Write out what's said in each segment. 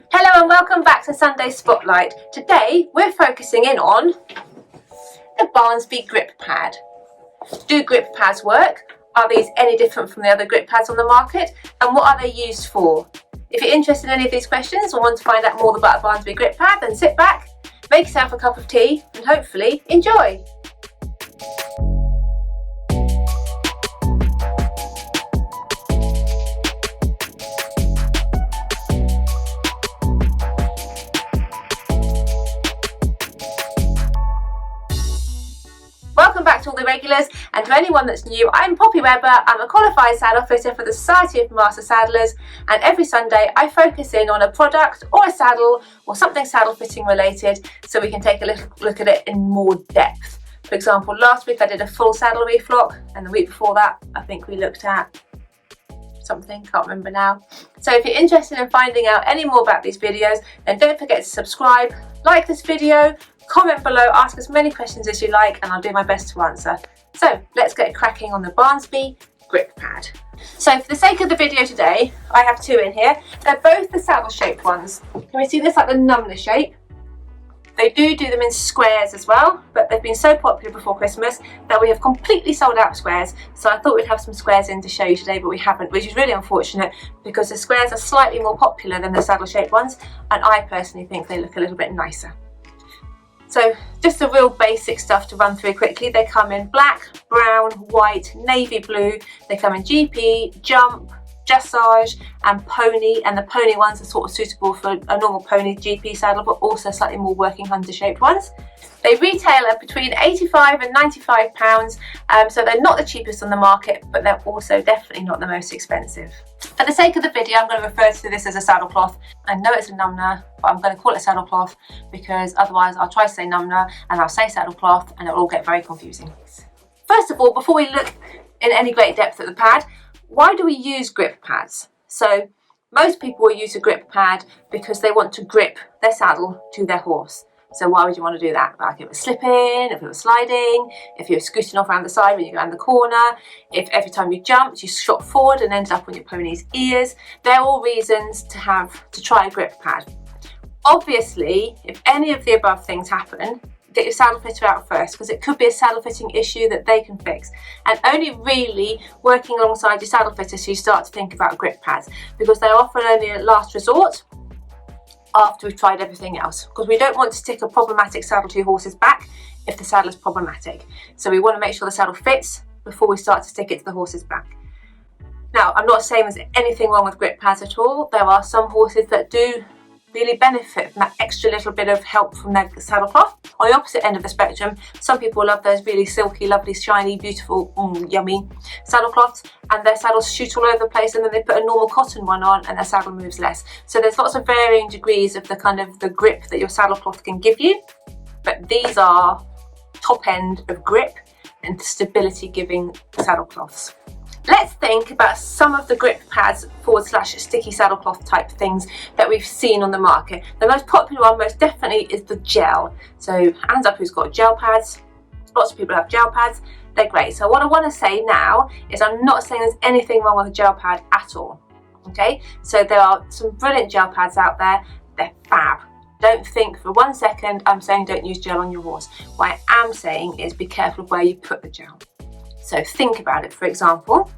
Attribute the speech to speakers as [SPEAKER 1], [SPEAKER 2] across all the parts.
[SPEAKER 1] Hello and welcome back to Sunday Spotlight. Today we're focusing in on the Barnsby Grip Pad. Do grip pads work? Are these any different from the other grip pads on the market? And what are they used for? If you're interested in any of these questions or want to find out more about a Barnsby Grip Pad, then sit back, make yourself a cup of tea and hopefully enjoy. Welcome back to all the regulars, and to anyone that's new, I'm Poppy Webber. I'm a qualified saddle fitter for the Society of Master Saddlers, and every Sunday I focus in on a product or a saddle or something saddle fitting related so we can take a little look at it in more depth. For example, last week I did a full saddle reef lock, and the week before that I think we looked at something, can't remember now. So if you're interested in finding out any more about these videos, then don't forget to subscribe, like this video, comment below, ask as many questions as you like, and I'll do my best to answer. So let's get cracking on the Barnsby Grip Pad. So for the sake of the video today, I have two in here. They're both the saddle shaped ones. Can we see this, like the number shape? They do them in squares as well, but they've been so popular before Christmas that we have completely sold out of squares. So I thought we'd have some squares in to show you today, but we haven't, which is really unfortunate because the squares are slightly more popular than the saddle shaped ones, and I personally think they look a little bit nicer. So just the real basic stuff to run through quickly. They come in black, brown, white, navy blue. They come in GP, jump, dressage and pony, and the pony ones are sort of suitable for a normal pony GP saddle, but also slightly more working hunter shaped ones. They retail at between £85 and £95, so they're not the cheapest on the market, but they're also definitely not the most expensive. For the sake of the video, I'm going to refer to this as a saddle cloth. I know it's a numna, but I'm going to call it a saddle cloth because otherwise I'll try to say numna and I'll say saddle cloth and it'll all get very confusing. First of all, before we look in any great depth at the pad, why do we use grip pads? So most people will use a grip pad because they want to grip their saddle to their horse. So why would you want to do that? Like if it was slipping, if it was sliding, if you were scooting off around the side when you go around the corner, if every time you jumped you shot forward and ended up on your pony's ears. They're all reasons to try a grip pad. Obviously, if any of the above things happen, get your saddle fitter out first, because it could be a saddle fitting issue that they can fix, and only really working alongside your saddle fitter so you start to think about grip pads, because they're often only a last resort after we've tried everything else, because we don't want to stick a problematic saddle to your horse's back if the saddle is problematic. So we want to make sure the saddle fits before we start to stick it to the horse's back. Now, I'm not saying there's anything wrong with grip pads at all. There are some horses that do really benefit from that extra little bit of help from their saddle cloth. On the opposite end of the spectrum, some people love those really silky, lovely, shiny, beautiful, yummy saddle cloths, and their saddles shoot all over the place, and then they put a normal cotton one on and their saddle moves less. So there's lots of varying degrees of the grip that your saddle cloth can give you, but these are top end of grip and stability giving saddle cloths. Let's think about some of the grip pads / sticky saddle cloth type things that we've seen on the market. The most popular one most definitely is the gel. So hands up who's got gel pads. Lots of people have gel pads. They're great. So what I want to say now is I'm not saying there's anything wrong with a gel pad at all. Okay, so there are some brilliant gel pads out there. They're fab. Don't think for 1 second I'm saying don't use gel on your horse. What I am saying is be careful of where you put the gel. So think about it. For example,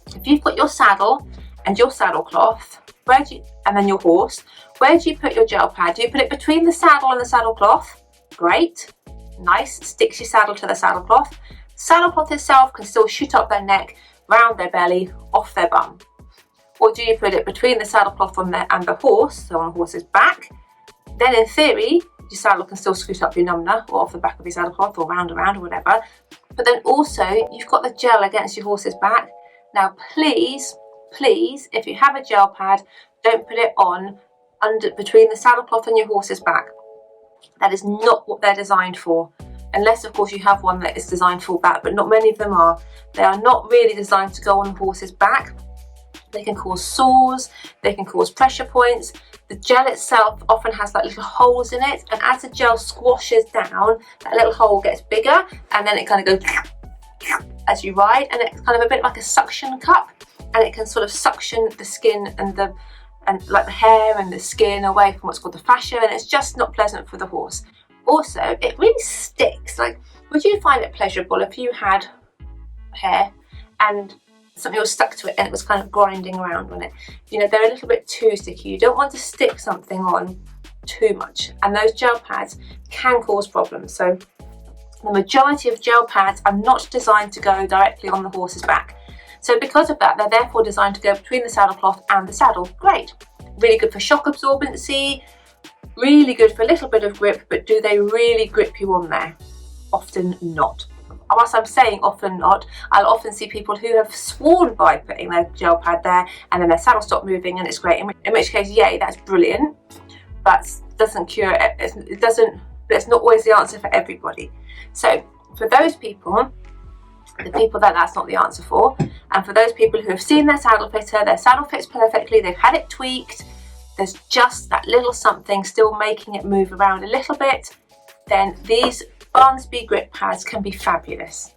[SPEAKER 1] if you've got your saddle and your saddle cloth, and then your horse, where do you put your gel pad? Do you put it between the saddle and the saddle cloth? Great, nice, sticks your saddle to the saddle cloth. Saddle cloth itself can still shoot up their neck, round their belly, off their bum. Or do you put it between the saddle cloth and the horse, so on the horse's back? Then in theory, your saddle can still scoot up your numna or off the back of your saddle cloth or round around or whatever. But then also you've got the gel against your horse's back. Now please, if you have a gel pad, don't put it on between the saddle cloth and your horse's back. That is not what they're designed for. Unless of course you have one that is designed for that, but not many of them are. They are not really designed to go on the horse's back. They can cause sores, they can cause pressure points. The gel itself often has like little holes in it, and as the gel squashes down, that little hole gets bigger, and then it kind of goes as you ride, and it's kind of a bit like a suction cup, and it can sort of suction the skin and the and like the hair and the skin away from what's called the fascia, and it's just not pleasant for the horse. Also, it really sticks. Like, would you find it pleasurable if you had hair and something was stuck to it and it was kind of grinding around on it? You know, they're a little bit too sticky. You don't want to stick something on too much, and those gel pads can cause problems. So the majority of gel pads are not designed to go directly on the horse's back. So because of that, they're therefore designed to go between the saddle cloth and the saddle. Great. Really good for shock absorbency, really good for a little bit of grip, but do they really grip you on there? Often not. Whilst I'm saying often not, I'll often see people who have sworn by putting their gel pad there and then their saddle stopped moving and it's great, in which case, yay, that's brilliant, but doesn't cure it. It's not always the answer for everybody. So for those people, the people that that's not the answer for, and for those people who have seen their saddle fitter, their saddle fits perfectly, they've had it tweaked, there's just that little something still making it move around a little bit, then these Barnsby Grip Pads can be fabulous.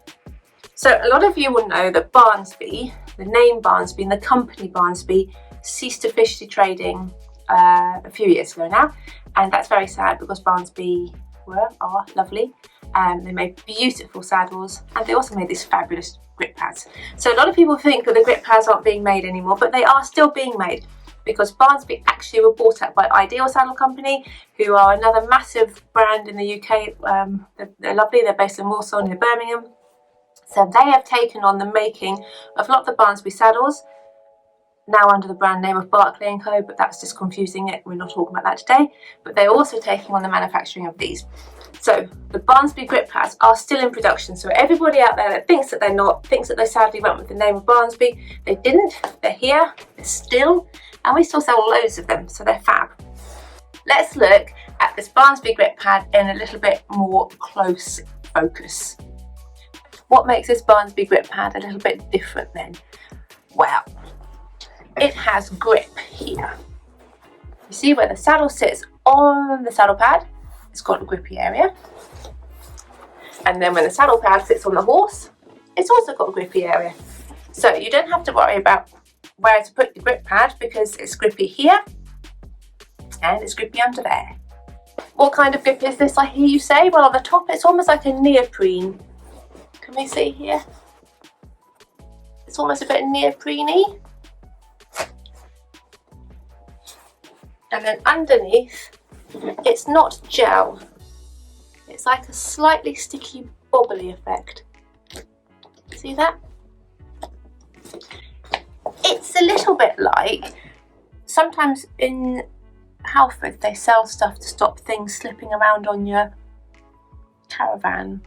[SPEAKER 1] So a lot of you will know that Barnsby, the name Barnsby and the company Barnsby, ceased officially trading a few years ago now, and that's very sad because Barnsby are lovely. They made beautiful saddles, and they also made these fabulous grip pads. So a lot of people think that the grip pads aren't being made anymore, but they are still being made, because Barnsby actually were bought out by Ideal Saddle Company, who are another massive brand in the UK. They're lovely. They're based in Walsall near Birmingham. So they have taken on the making of a lot of the Barnsby saddles, now under the brand name of Barclay & Co, but that's just confusing it. We're not talking about that today. But they're also taking on the manufacturing of these. So the Barnsby Grip Pads are still in production. So everybody out there that thinks that they're not, thinks that they sadly went with the name of Barnsby, they didn't. They're here, they're still, and we still sell loads of them, so they're fab. Let's look at this Barnsby Grip Pad in a little bit more close focus. What makes this Barnsby Grip Pad a little bit different then? Well, it has grip here. You see where the saddle sits on the saddle pad? It's got a grippy area. And then when the saddle pad sits on the horse, it's also got a grippy area. So you don't have to worry about where to put the grip pad because it's grippy here and it's grippy under there. What kind of grip is this, I hear you say? Well, on the top it's almost like a neoprene. Can we see here? It's almost a bit neoprene-y. And then underneath, it's not gel. It's like a slightly sticky, bobbly effect. See that? It's a little bit like, sometimes in Halford they sell stuff to stop things slipping around on your caravan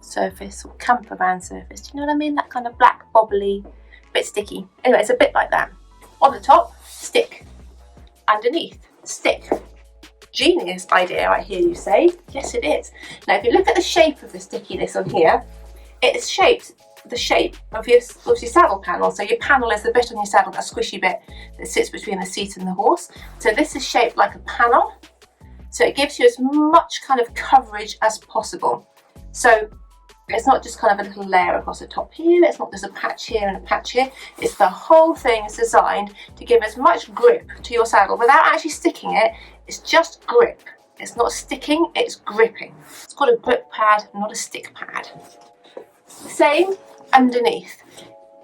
[SPEAKER 1] surface or camper van surface. Do you know what I mean? That kind of black, bobbly, bit sticky. Anyway, it's a bit like that. On the top, stick. Underneath, stick. Genius idea, I hear you say. Yes, it is. Now, if you look at the shape of the stickiness on here, it's shaped the shape of your saddle panel. So your panel is the bit on your saddle, that squishy bit that sits between the seat and the horse. So this is shaped like a panel. So it gives you as much kind of coverage as possible. So it's not just kind of a little layer across the top here, it's not just a patch here and a patch here, it's the whole thing is designed to give as much grip to your saddle without actually sticking it. It's just grip. It's not sticking, it's gripping. It's called a grip pad, not a stick pad. Same underneath.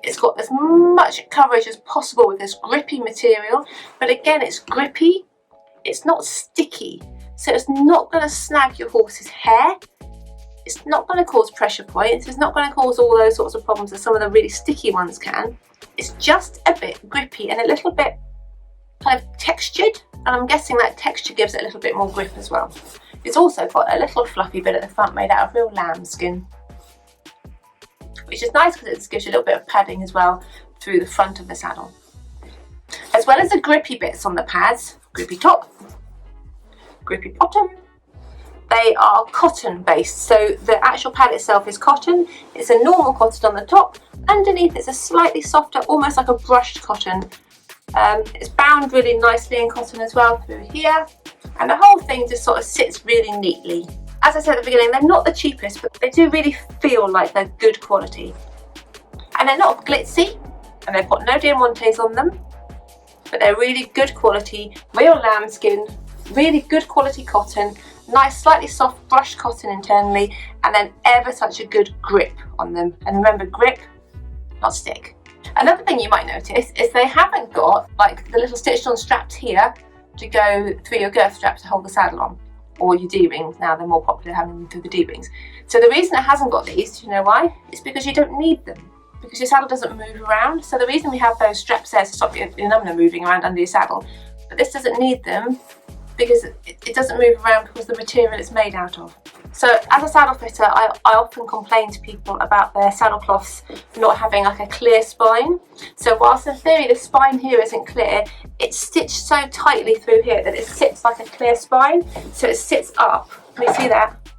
[SPEAKER 1] It's got as much coverage as possible with this grippy material, but again, it's grippy, it's not sticky, so it's not going to snag your horse's hair. It's not going to cause pressure points, it's not going to cause all those sorts of problems that some of the really sticky ones can. It's just a bit grippy and a little bit kind of textured, and I'm guessing that texture gives it a little bit more grip as well. It's also got a little fluffy bit at the front made out of real lamb skin, which is nice because it just gives you a little bit of padding as well through the front of the saddle. As well as the grippy bits on the pads, grippy top, grippy bottom, they are cotton based, so the actual pad itself is cotton. It's a normal cotton on the top. Underneath it's a slightly softer, almost like a brushed cotton. It's bound really nicely in cotton as well through here, and the whole thing just sort of sits really neatly. As I said at the beginning, they're not the cheapest, but they do really feel like they're good quality. And they're not glitzy, and they've got no diamantes on them. but they're really good quality, real lambskin, really good quality cotton, nice slightly soft brushed cotton internally, and then ever such a good grip on them. And remember, grip, not stick. Another thing you might notice is they haven't got like the little stitched on straps here to go through your girth strap to hold the saddle on, or your D-rings. Now they're more popular having them through the D-rings. So the reason it hasn't got these, do you know why? It's because you don't need them, because your saddle doesn't move around. So the reason we have those straps there to stop your number moving around under your saddle, but this doesn't need them because it doesn't move around because of the material it's made out of. So as a saddle fitter, I often complain to people about their saddle cloths not having like a clear spine. So whilst in theory the spine here isn't clear, it's stitched so tightly through here that it sits like a clear spine. So it sits up. Can we see that?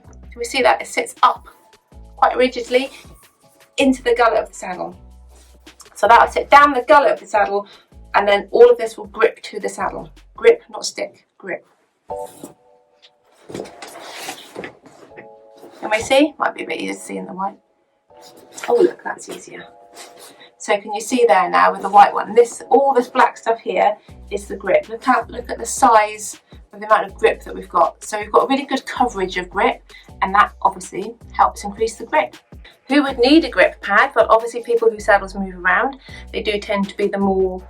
[SPEAKER 1] Can we see that? It sits up quite rigidly into the gullet of the saddle. So that will sit down the gullet of the saddle, and then all of this will grip to the saddle. Grip, not stick, grip. Can we see? Might be a bit easier to see in the white. Oh look, that's easier. So can you see there now with the white one? All this black stuff here is the grip. Look at the size of the amount of grip that we've got. So we've got a really good coverage of grip, and that obviously helps increase the grip. Who would need a grip pad? Well, obviously people whose saddles move around. They do tend to be the more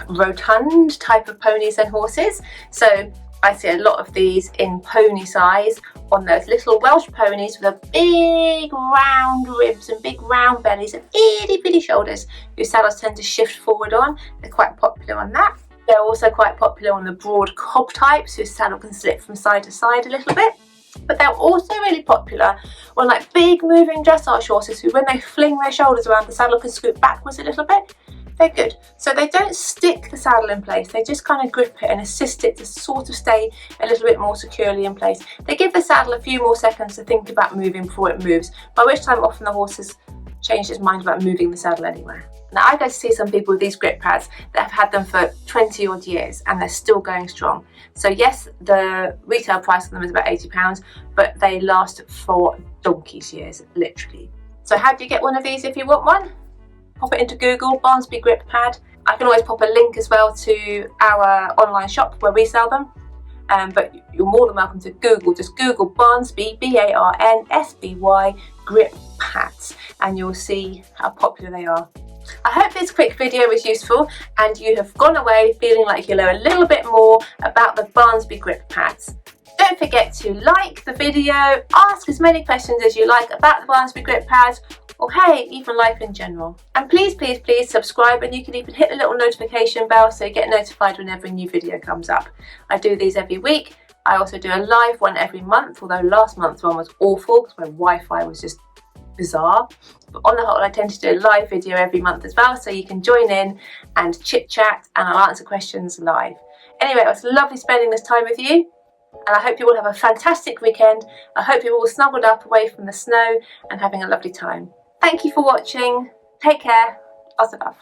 [SPEAKER 1] rotund type of ponies and horses. So I see a lot of these in pony size on those little Welsh ponies with a big round ribs and big round bellies and itty bitty shoulders, whose saddles tend to shift forward on. They're quite popular on that. They're also quite popular on the broad cob types, whose saddle can slip from side to side a little bit. But they're also really popular on like big moving dressage horses who, when they fling their shoulders around, the saddle can scoot backwards a little bit. They're good. So they don't stick the saddle in place, they just kind of grip it and assist it to sort of stay a little bit more securely in place. They give the saddle a few more seconds to think about moving before it moves, by which time often the horse has changed its mind about moving the saddle anywhere. Now I go to see some people with these grip pads that have had them for 20 odd years and they're still going strong. So yes, the retail price of them is about £80, but they last for donkey's years, literally. So how do you get one of these if you want one? Pop it into Google, Barnsby Grip Pad. I can always pop a link as well to our online shop where we sell them. But you're more than welcome to Google. Just Google Barnsby, B-A-R-N-S-B-Y, Grip Pads, and you'll see how popular they are. I hope this quick video was useful and you have gone away feeling like you know a little bit more about the Barnsby Grip Pads. Don't forget to like the video, ask as many questions as you like about the Barnsby Grip Pads, or hey, even life in general. And please, please, please subscribe, and you can even hit the little notification bell so you get notified whenever a new video comes up. I do these every week. I also do a live one every month, although last month's one was awful because my Wi-Fi was just bizarre. But on the whole, I tend to do a live video every month as well, so you can join in and chit chat and I'll answer questions live. Anyway, it was lovely spending this time with you, and I hope you all have a fantastic weekend. I hope you're all snuggled up away from the snow and having a lovely time. Thank you for watching. Take care. Lots of love.